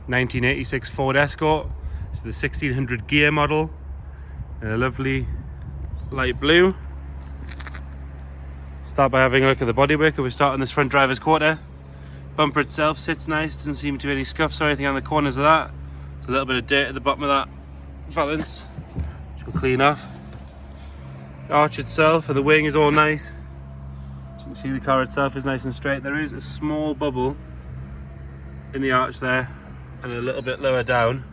1986 Ford Escort. It's the 1600 gear model in a lovely light blue. Start by having a look at the bodywork. We start on this front driver's quarter. Bumper itself sits nice, doesn't seem to be any scuffs or anything on the corners of that. There's a little bit of dirt at the bottom of that valance, which we'll clean off. The arch itself and the wing is all nice. As you can see, the car itself is nice and straight. There is a small bubble in the arch there and a little bit lower down,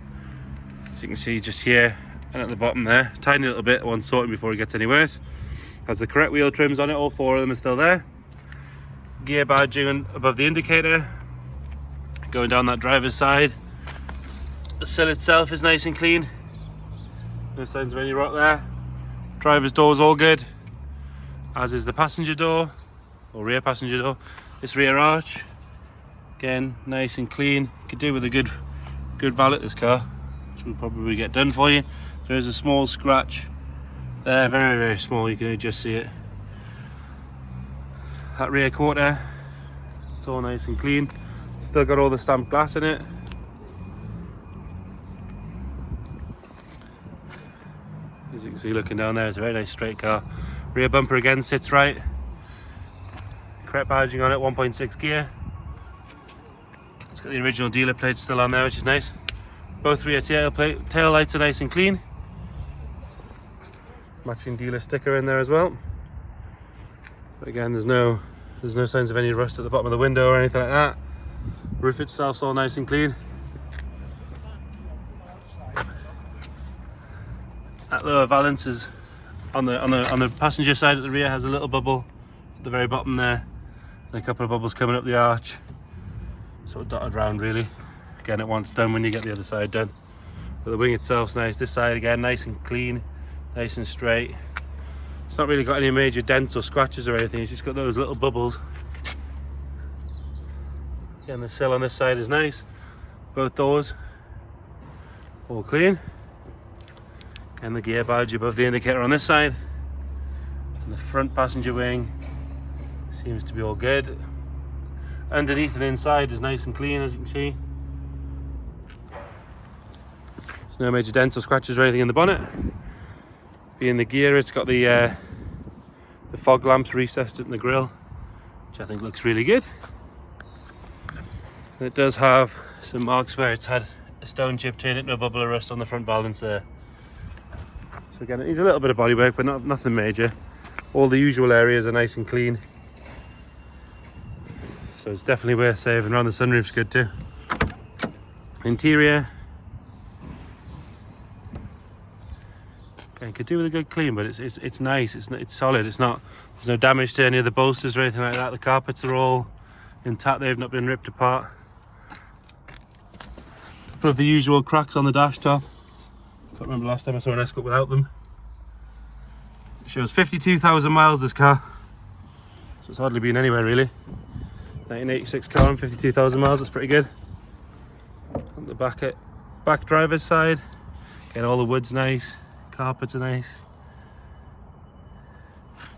as you can see just here and at the bottom there. Tiny little bit, one sorting before it gets any worse. Has the correct wheel trims on it, all four of them are still there. Gear badging above the indicator. Going down that driver's side. The sill itself is nice and clean. No signs of any rot there. Driver's door is all good, as is the passenger door, or rear passenger door. This rear arch, again, nice and clean. Could do with a good valet, this car, which will probably get done for you. There is a small scratch there, very, very small, you can just see it. That rear quarter, it's all nice and clean. Still got all the stamped glass in it. As you can see looking down there, it's a very nice straight car. Rear bumper again sits right. Correct badging on it, 1.6 gear. It's got the original dealer plates still on there, which is nice. Both rear tail lights are nice and clean. Matching dealer sticker in there as well. But again, there's no signs of any rust at the bottom of the window or anything like that. Roof itself's all nice and clean. That lower valance is on the passenger side at the rear, has a little bubble at the very bottom there, and a couple of bubbles coming up the arch, sort of dotted around really. Again, it wants done when you get the other side done. But the wing itself's nice. This side again, nice and clean, nice and straight. It's not really got any major dents or scratches or anything. It's just got those little bubbles. Again, the sill on this side is nice. Both doors all clean. And the gear badge above the indicator on this side, and the front passenger wing seems to be all good. Underneath and inside is nice and clean, as you can see. There's no major dents or scratches or anything in the bonnet. Being the gear, it's got the fog lamps recessed in the grille, which I think looks really good. And it does have some marks where it's had a stone chipped in it, no bubble or rust on the front valance there. So again, it needs a little bit of bodywork, but nothing major. All the usual areas are nice and clean. So it's definitely worth saving. Around the sunroof's good too. Interior. Okay, could do with a good clean, but it's nice. It's solid. There's no damage to any of the bolsters or anything like that. The carpets are all intact. They've not been ripped apart. A couple of the usual cracks on the dash top. Can't remember last time I saw an Escort without them. It shows 52,000 miles, this car, so it's hardly been anywhere really. 1986 car and 52,000 miles, that's pretty good. On the back driver's side, again, all the wood's nice, carpets are nice.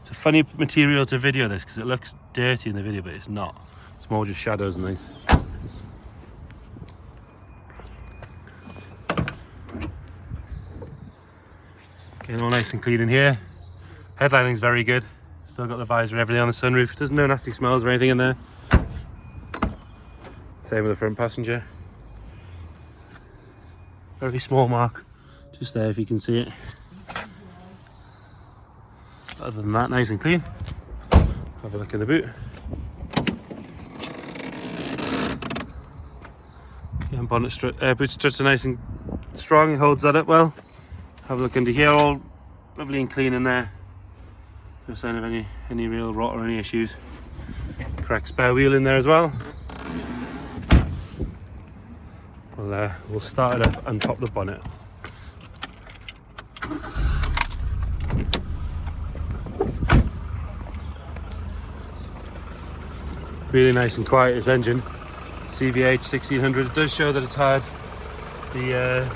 It's a funny material to video this because it looks dirty in the video, but it's not. It's more just shadows and things. Getting all nice and clean in here. Headlighting's very good. Still got the visor and everything on the sunroof. There's no nasty smells or anything in there. Same with the front passenger. Very small mark just there if you can see it. Other than that, nice and clean. Have a look in the boot. Yeah, bonnet strut, boot struts are nice and strong. It holds that up well. Have a look under here, all lovely and clean in there. No sign of any real rot or any issues. Correct spare wheel in there as well. We'll start it up and pop the bonnet. Really nice and quiet, this engine. CVH 1600. It does show that it's had the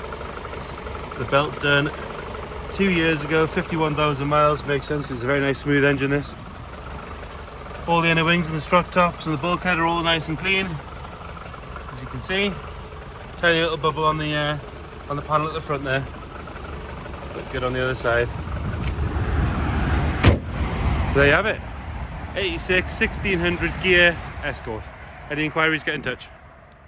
belt done 2 years ago, 51,000 miles. Makes sense because it's a very nice smooth engine, this. All the inner wings and the strut tops and the bulkhead are all nice and clean, as you can see. Tiny little bubble on the panel at the front there. Look good on the other side. So there you have it. 86 1600 GHIA Escort. Any inquiries, get in touch.